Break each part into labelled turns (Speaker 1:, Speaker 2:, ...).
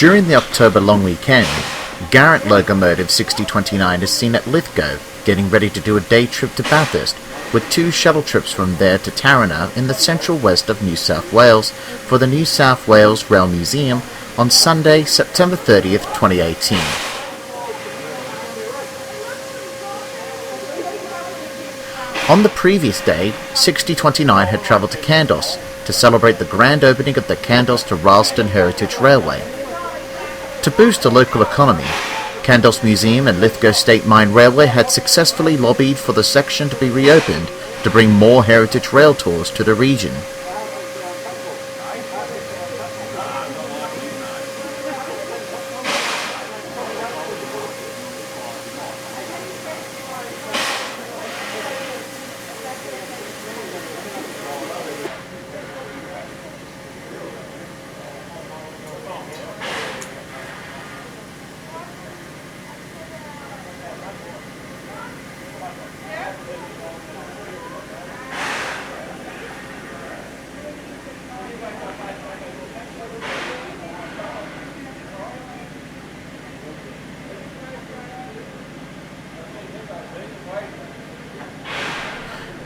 Speaker 1: During the October long weekend, Garrett Locomotive 6029 is seen at Lithgow, getting ready to do a day trip to Bathurst, with 2 shuttle trips from there to Tarana in the Central West of New South Wales for the New South Wales Rail Museum on Sunday, September 30th, 2018. On the previous day, 6029 had travelled to Candos to celebrate the grand opening of the Candos to Ralston Heritage Railway. To boost the local economy, Candos Museum and Lithgow State Mine Railway had successfully lobbied for the section to be reopened to bring more heritage rail tours to the region.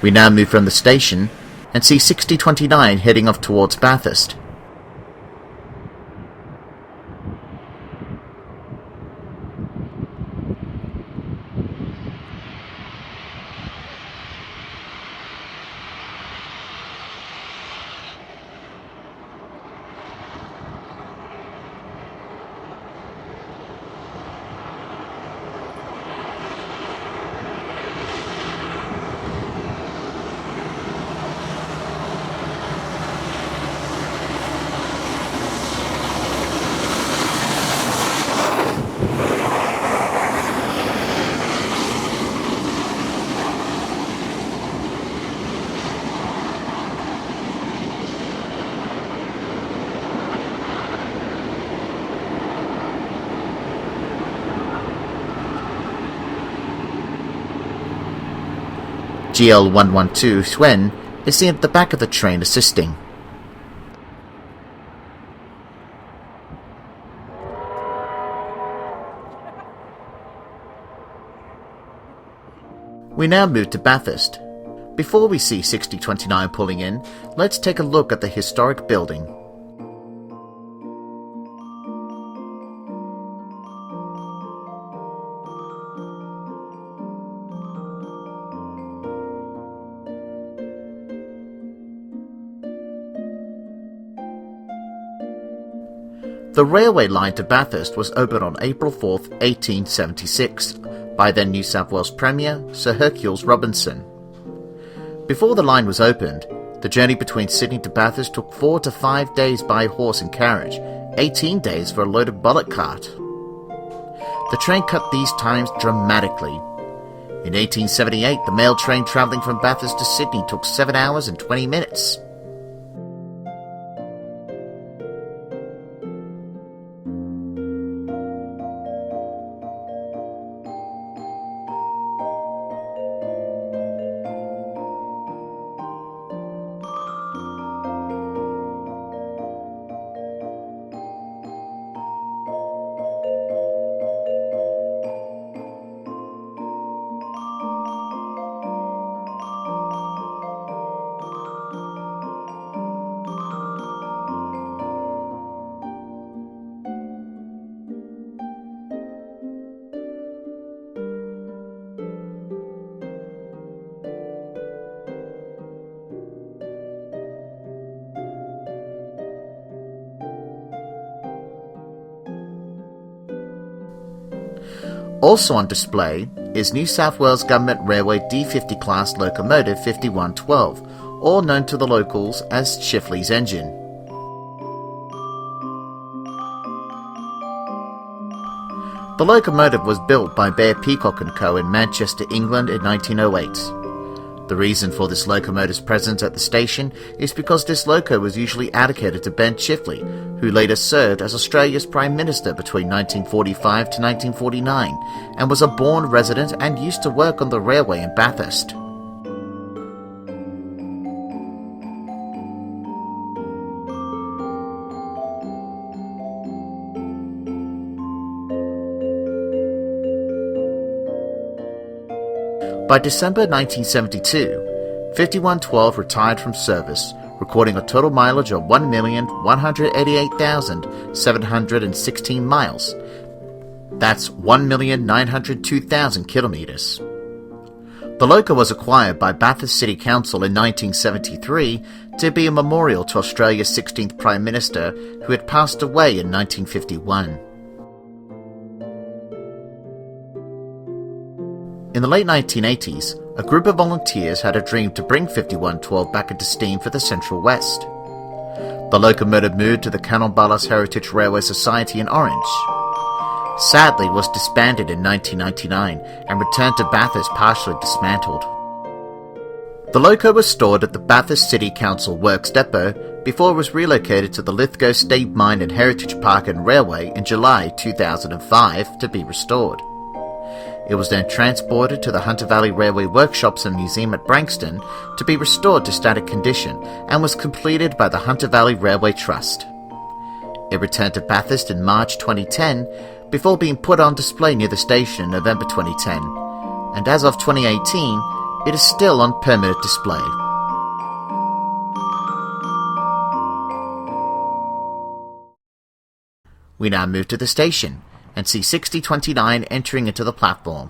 Speaker 1: We now move from the station and see 6029 heading off towards Bathurst. GL112 Swen is seen at the back of the train assisting. We now move to Bathurst. Before we see 6029 pulling in, let's take a look at the historic building. The railway line to Bathurst was opened on April 4, 1876, by then New South Wales Premier Sir Hercules Robinson. Before the line was opened, the journey between Sydney to Bathurst took 4 to 5 days by horse and carriage, 18 days for a loaded bullock cart. The train cut these times dramatically. In 1878, the mail train travelling from Bathurst to Sydney took 7 hours and 20 minutes. Also on display is New South Wales Government Railway D50 class locomotive 5112, or known to the locals as Chifley's engine. The locomotive was built by Beyer-Peacock & Co. in Manchester, England in 1908. The reason for this locomotive's presence at the station is because this loco was usually allocated to Ben Chifley, who later served as Australia's Prime Minister between 1945 to 1949, and was a born resident and used to work on the railway in Bathurst. By December 1972, 5112 retired from service, recording a total mileage of 1,188,716 miles. That's 1,902,000 kilometres. The loco was acquired by Bathurst City Council in 1973 to be a memorial to Australia's 16th Prime Minister, who had passed away in 1951. In the late 1980s, a group of volunteers had a dream to bring 5112 back into steam for the Central West. The locomotive moved to the Canonballas Heritage Railway Society in Orange. Sadly, it was disbanded in 1999 and returned to Bathurst partially dismantled. The loco was stored at the Bathurst City Council Works Depot before it was relocated to the Lithgow State Mine and Heritage Park and Railway in July 2005 to be restored. It was then transported to the Hunter Valley Railway Workshops and Museum at Buxton to be restored to static condition and was completed by the Hunter Valley Railway Trust. It returned to Bathurst in March 2010 before being put on display near the station in November 2010, and as of 2018, it is still on permanent display. We now move to the station and see 6029 entering into the platform.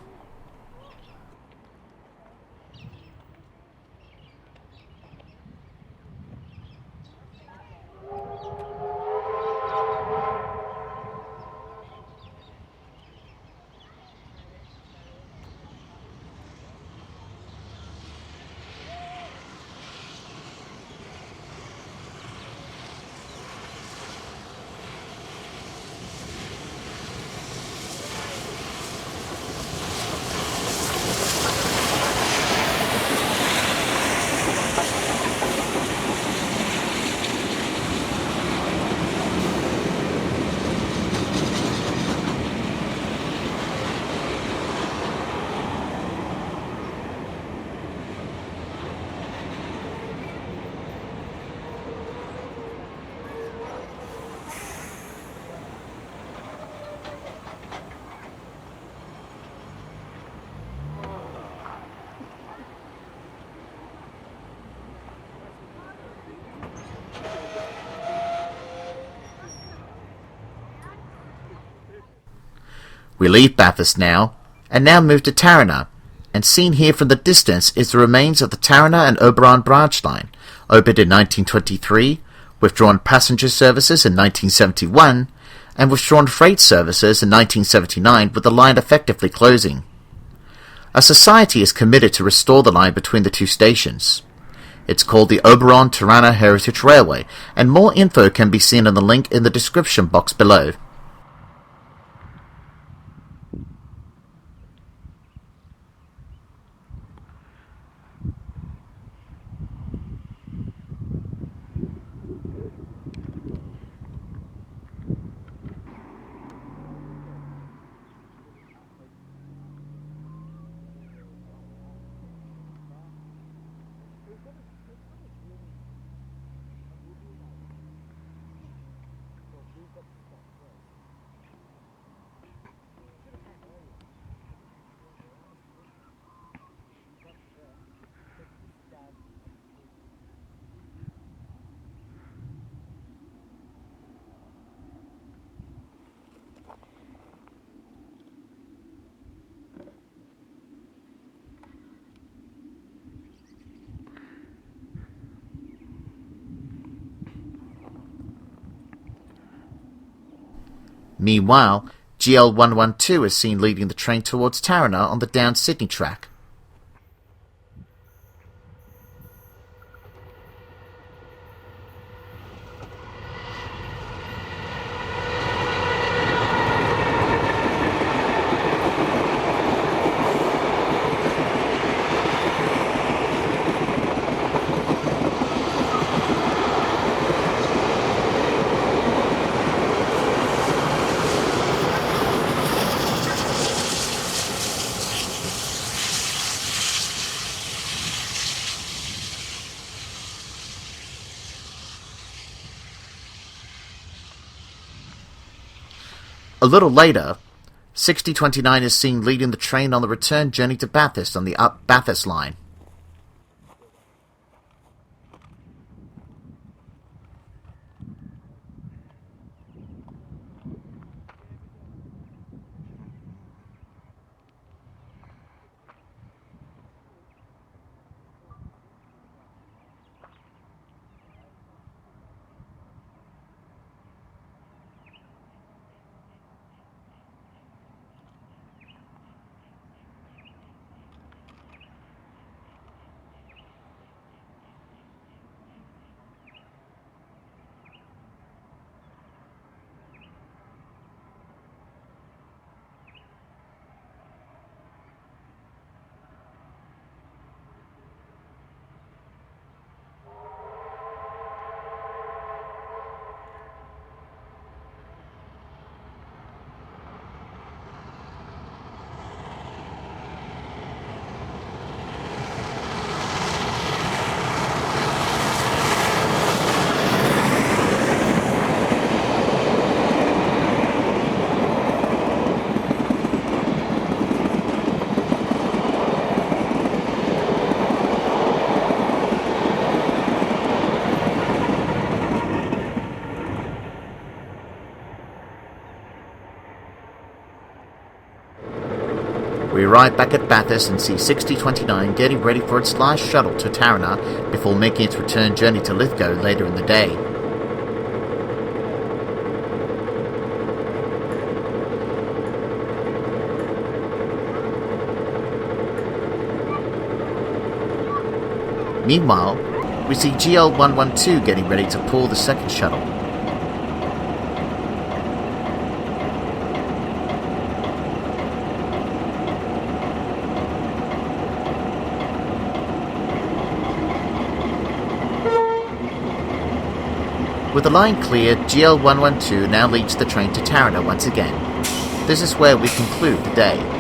Speaker 1: We leave Bathurst now, and now move to Tarana, and seen here from the distance is the remains of the Tarana and OBERON branch line, opened in 1923, withdrawn passenger services in 1971, and withdrawn freight services in 1979 with the line effectively closing. A society is committed to restore the line between the two stations. It's called the OBERON Tarana Heritage Railway, and more info can be seen on the link in the description box below. Meanwhile, GL112 is seen leading the train towards Tarana on the down Sydney track. A little later, 6029 is seen leading the train on the return journey to Bathurst on the Up Bathurst line. We arrive back at Bathurst and see 6029 getting ready for its last shuttle to Tarana before making its return journey to Lithgow later in the day. Meanwhile, we see GL112 getting ready to pull the second shuttle. With the line cleared, GL112 now leads the train to Tarana once again. This is where we conclude the day.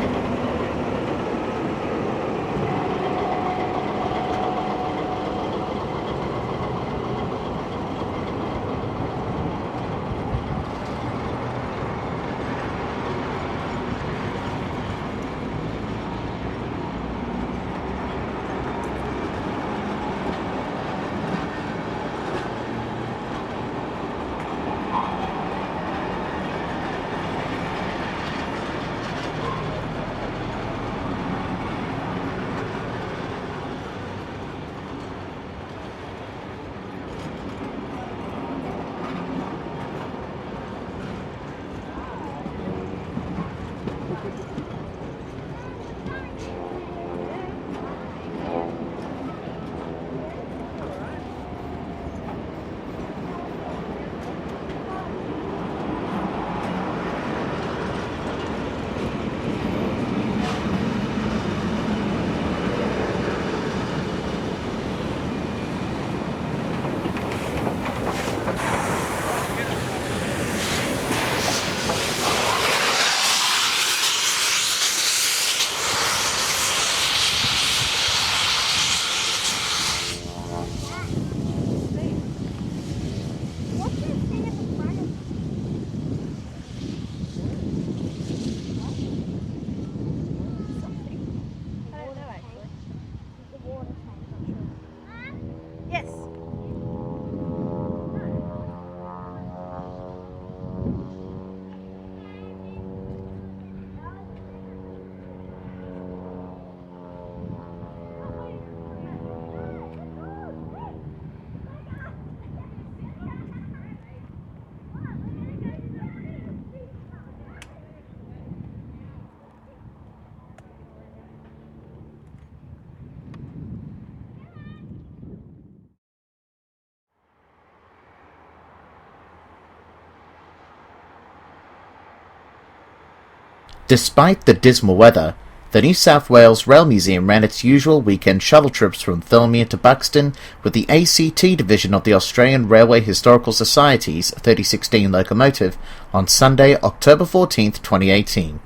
Speaker 1: Despite the dismal weather, the New South Wales Rail Museum ran its usual weekend shuttle trips from Thirlmere to Buxton with the ACT division of the Australian Railway Historical Society's 3016 Locomotive on Sunday, October 14th, 2018.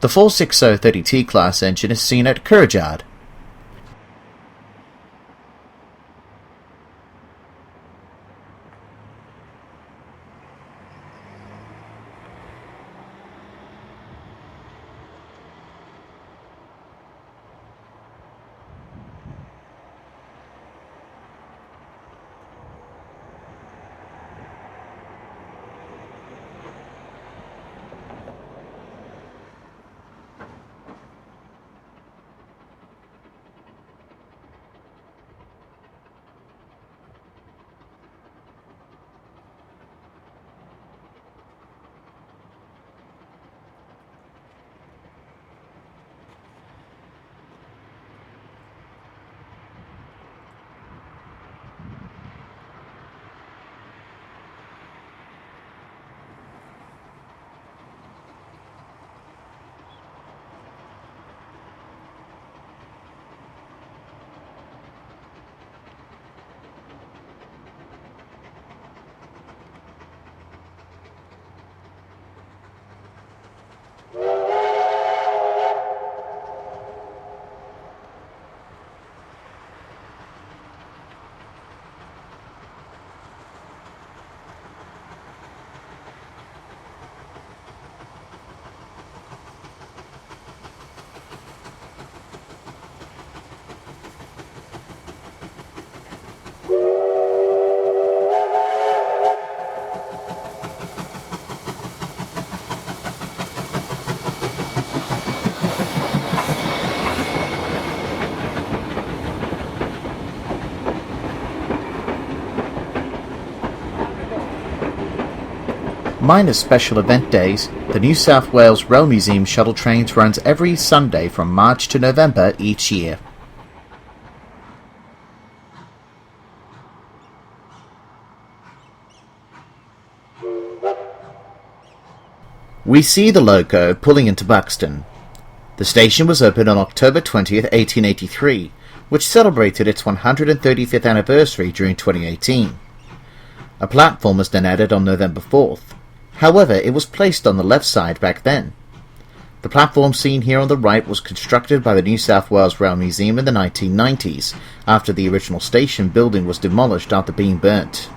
Speaker 1: The 460 30T class engine is seen at Beyer-Garratt. Minus special event days, the New South Wales Rail Museum shuttle trains runs every Sunday from March to November each year. We see the loco pulling into Buxton. The station was opened on October 20th, 1883, which celebrated its 135th anniversary during 2018. A platform was then added on November 4th. However, it was placed on the left side back then. The platform seen here on the right was constructed by the New South Wales Rail Museum in the 1990s, after the original station building was demolished after being burnt.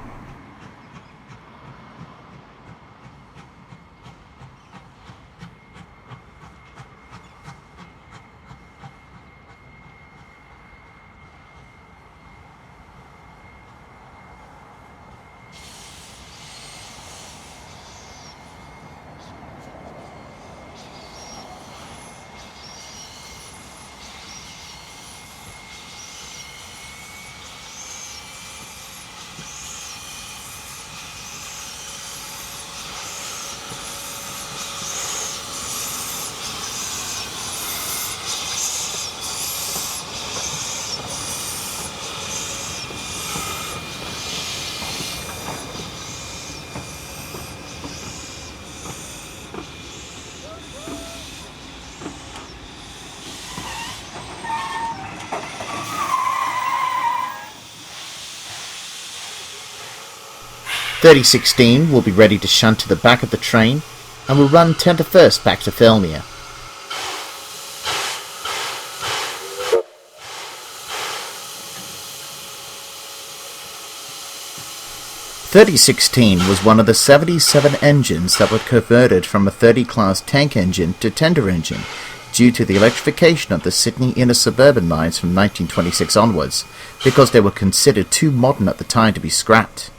Speaker 1: .3016 will be ready to shunt to the back of the train and will run 10 to 1st back to Thirlmere. .3016 was one of the 77 engines that were converted from a 30 class tank engine to tender engine due to the electrification of the Sydney inner suburban lines from 1926 onwards, because they were considered too modern at the time to be scrapped.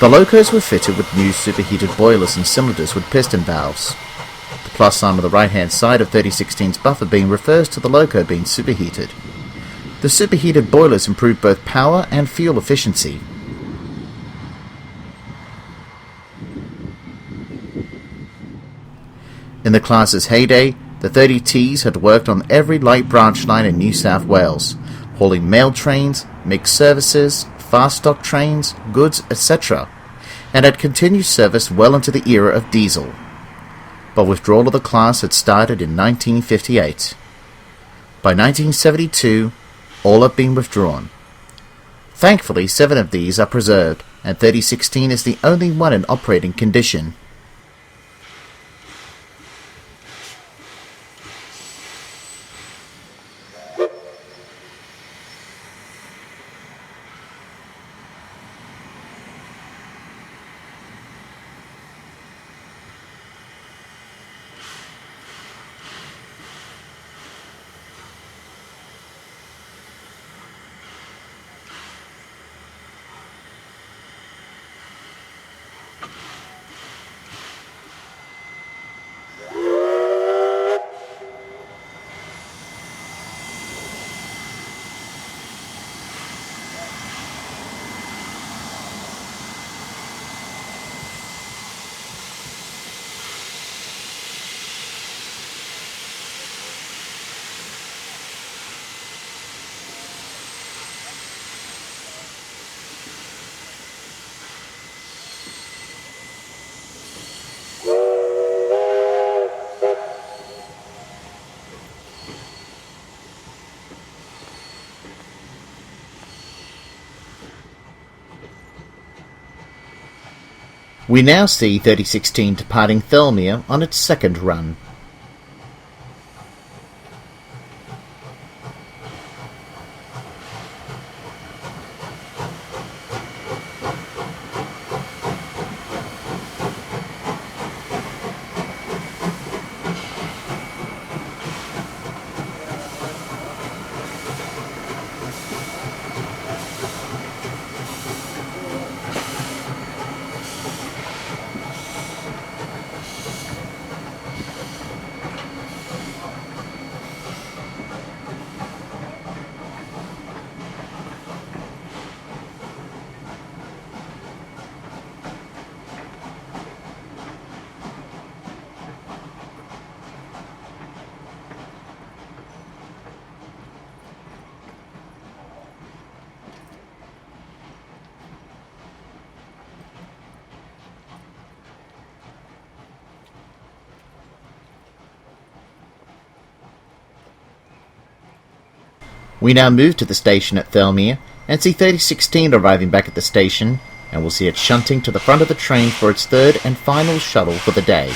Speaker 1: The locos were fitted with new superheated boilers and cylinders with piston valves. The plus sign on the right-hand side of 3016's buffer beam refers to the loco being superheated. The superheated boilers improved both power and fuel efficiency. In the class's heyday, the 30Ts had worked on every light branch line in New South Wales, hauling mail trains, mixed services, fast stock trains, goods, etc., and had continued service well into the era of diesel. But withdrawal of the class had started in 1958. By 1972, all have been withdrawn. Thankfully, 7 of these are preserved, and 3016 is the only one in operating condition. We now see 3016 departing Thirlmere on its second run. We now move to the station at Thirlmere and see 3016 arriving back at the station, and we'll see it shunting to the front of the train for its third and final shuttle for the day.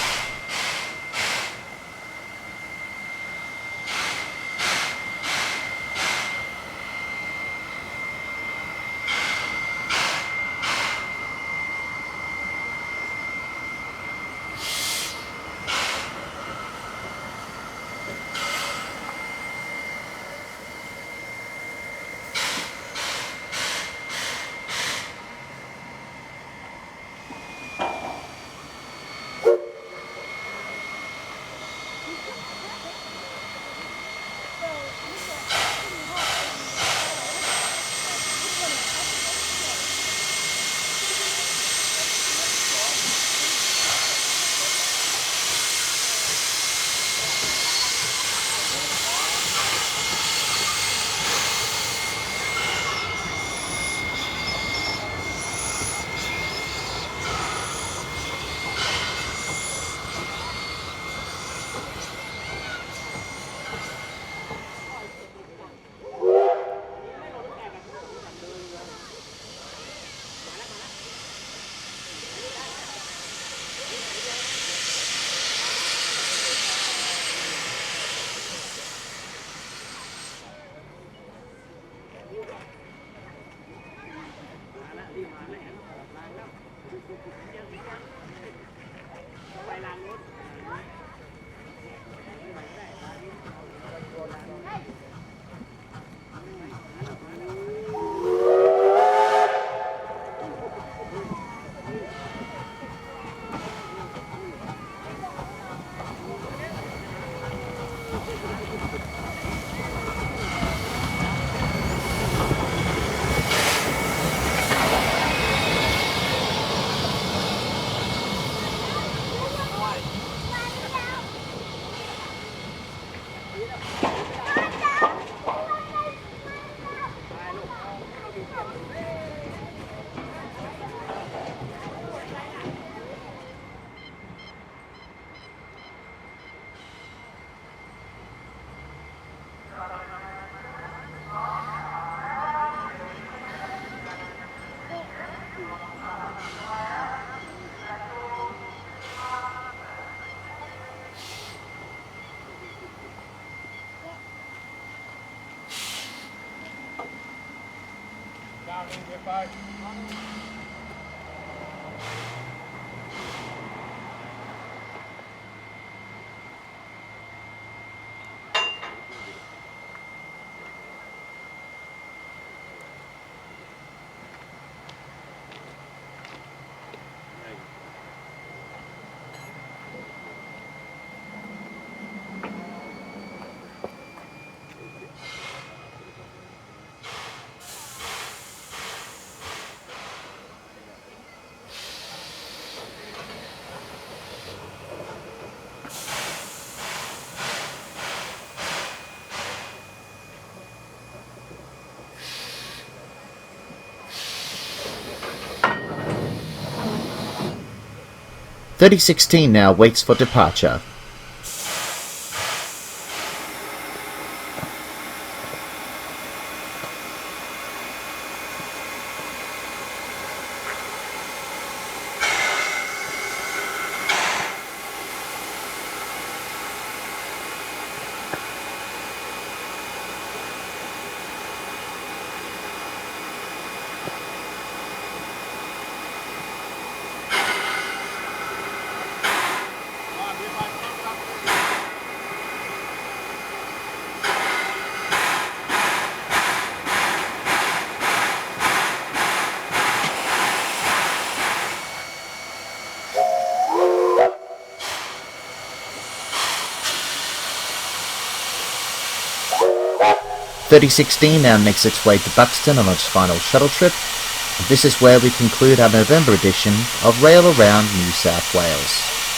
Speaker 2: Bye.
Speaker 1: 3016 now waits for departure. 3016 now makes its way to Buxton on its final shuttle trip, and this is where we conclude our November edition of Rail Around New South Wales.